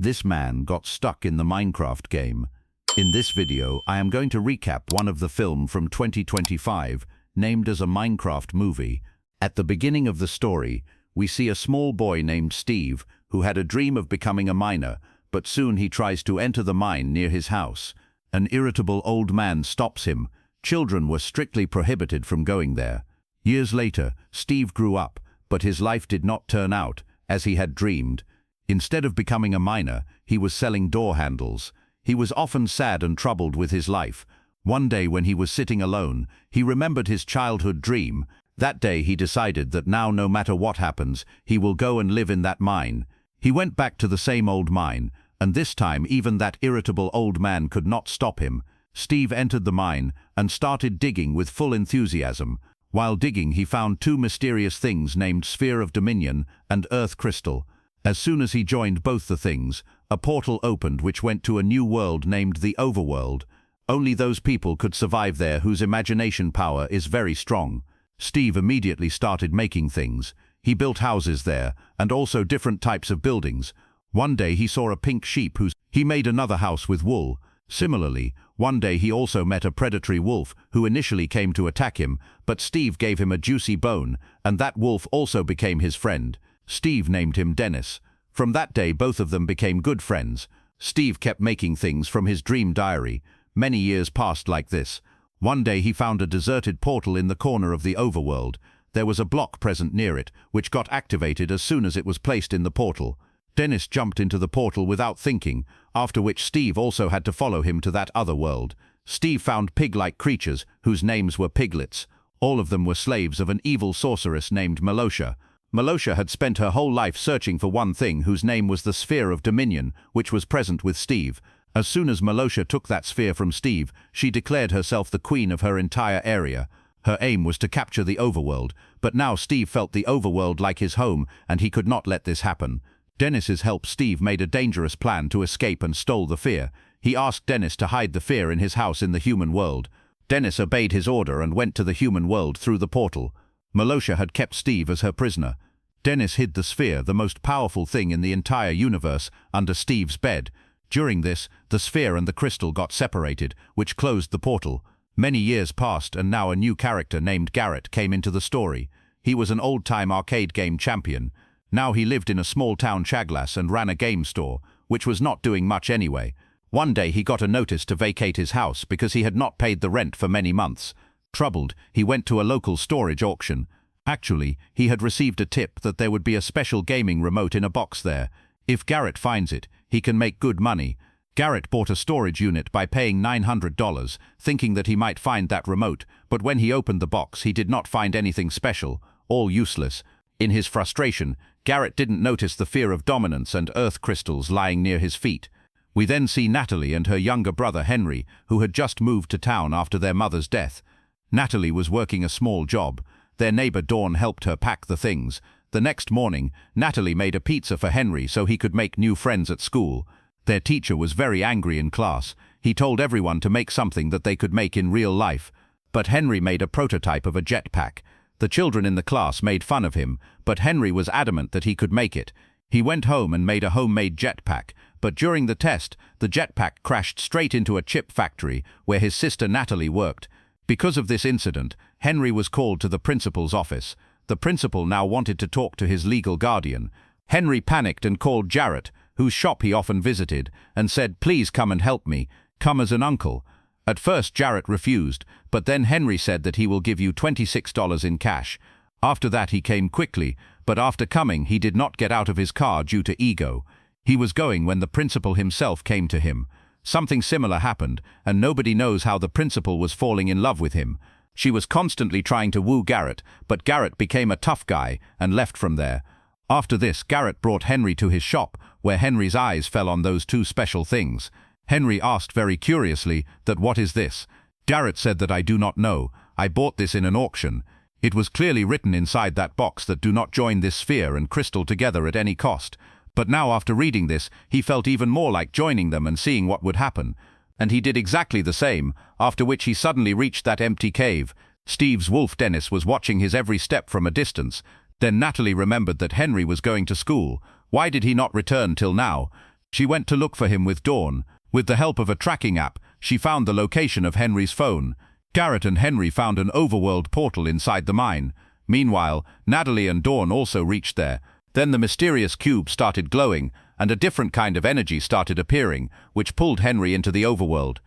This man got stuck in the Minecraft game. In this video, I am going to recap one of the film from 2025, named as a Minecraft movie. At the beginning of the story, we see a small boy named Steve, who had a dream of becoming a miner, but soon he tries to enter the mine near his house. An irritable old man stops him. Children were strictly prohibited from going there. Years later, Steve grew up, but his life did not turn out as he had dreamed. Instead of becoming a miner, he was selling door handles. He was often sad and troubled with his life. One day when he was sitting alone, he remembered his childhood dream. That day he decided that now, no matter what happens, he will go and live in that mine. He went back to the same old mine, and this time even that irritable old man could not stop him. Steve entered the mine and started digging with full enthusiasm. While digging, he found two mysterious things named Sphere of Dominion and Earth Crystal. As soon as he joined both the things, a portal opened which went to a new world named the Overworld. Only those people could survive there whose imagination power is very strong. Steve immediately started making things. He built houses there, and also different types of buildings. One day he saw a pink sheep he made another house with wool. Similarly, one day he also met a predatory wolf who initially came to attack him, but Steve gave him a juicy bone, and that wolf also became his friend. Steve named him Dennis. From that day both of them became good friends. Steve kept making things from his dream diary. Many years passed like this. One day he found a deserted portal in the corner of the overworld. There was a block present near it, which got activated as soon as it was placed in the portal. Dennis jumped into the portal without thinking, after which Steve also had to follow him to that other world. Steve found pig-like creatures, whose names were piglets. All of them were slaves of an evil sorceress named Malosha. Malosha had spent her whole life searching for one thing whose name was the Sphere of Dominion, which was present with Steve. As soon as Malosha took that sphere from Steve, she declared herself the queen of her entire area. Her aim was to capture the overworld, but now Steve felt the overworld like his home, and he could not let this happen. Dennis's help, Steve made a dangerous plan to escape and stole the fear. He asked Dennis to hide the fear in his house in the human world. Dennis obeyed his order and went to the human world through the portal. Malosha had kept Steve as her prisoner. Dennis hid the sphere, the most powerful thing in the entire universe, under Steve's bed. During this, the sphere and the crystal got separated, which closed the portal. Many years passed, and now a new character named Garrett came into the story. He was an old-time arcade game champion. Now he lived in a small town Chaglas and ran a game store, which was not doing much anyway. One day he got a notice to vacate his house because he had not paid the rent for many months. Troubled, he went to a local storage auction. Actually, he had received a tip that there would be a special gaming remote in a box there. If Garrett finds it, he can make good money. Garrett bought a storage unit by paying $900, thinking that he might find that remote, but when he opened the box, he did not find anything special, all useless. In his frustration, Garrett didn't notice the Fear of Dominance and Earth crystals lying near his feet. We then see Natalie and her younger brother Henry, who had just moved to town after their mother's death. Natalie was working a small job. Their neighbor Dawn helped her pack the things. The next morning, Natalie made a pizza for Henry so he could make new friends at school. Their teacher was very angry in class. He told everyone to make something that they could make in real life. But Henry made a prototype of a jetpack. The children in the class made fun of him, but Henry was adamant that he could make it. He went home and made a homemade jetpack, but during the test, the jetpack crashed straight into a chip factory where his sister Natalie worked. Because of this incident, Henry was called to the principal's office. The principal now wanted to talk to his legal guardian. Henry panicked and called Jarrett, whose shop he often visited, and said, "Please come and help me. Come as an uncle." At first Jarrett refused, but then Henry said that he will give you $26 in cash. After that he came quickly, but after coming he did not get out of his car due to ego. He was going when the principal himself came to him. Something similar happened, and nobody knows how the principal was falling in love with him. She was constantly trying to woo Garrett, but Garrett became a tough guy and left from there. After this, Garrett brought Henry to his shop, where Henry's eyes fell on those two special things. Henry asked very curiously that what is this? Garrett said that I do not know. I bought this in an auction. It was clearly written inside that box that do not join this sphere and crystal together at any cost. But now after reading this, he felt even more like joining them and seeing what would happen. And he did exactly the same, after which he suddenly reached that empty cave. Steve's wolf Dennis was watching his every step from a distance. Then Natalie remembered that Henry was going to school. Why did he not return till now? She went to look for him with Dawn. With the help of a tracking app, she found the location of Henry's phone. Garrett and Henry found an overworld portal inside the mine. Meanwhile, Natalie and Dawn also reached there. Then the mysterious cube started glowing, and a different kind of energy started appearing, which pulled Henry into the overworld.